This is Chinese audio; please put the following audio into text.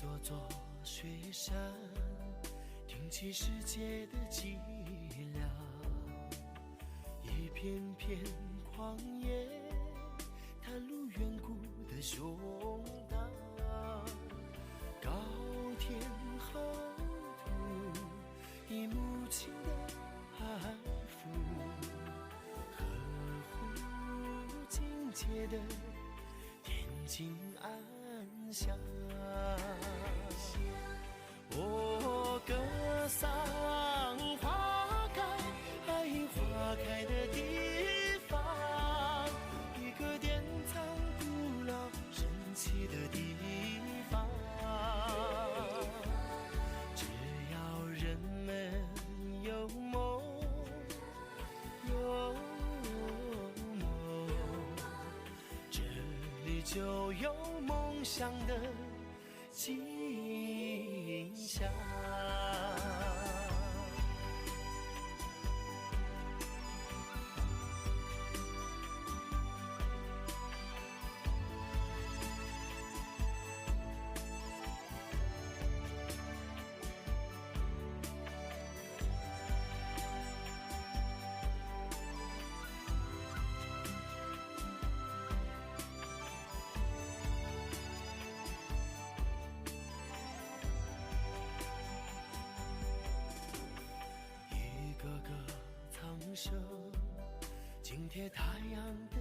座座雪山，听起世界的寂寥，一片片旷野，袒露远古的胸膛。高天厚土，以母亲的安抚，呵护境界的恬静安详。我歌颂花开，花开的地方，一个典藏古老神奇的地方。只要人们有梦，有梦，这里就有梦想的景象。一个个苍生，紧贴太阳的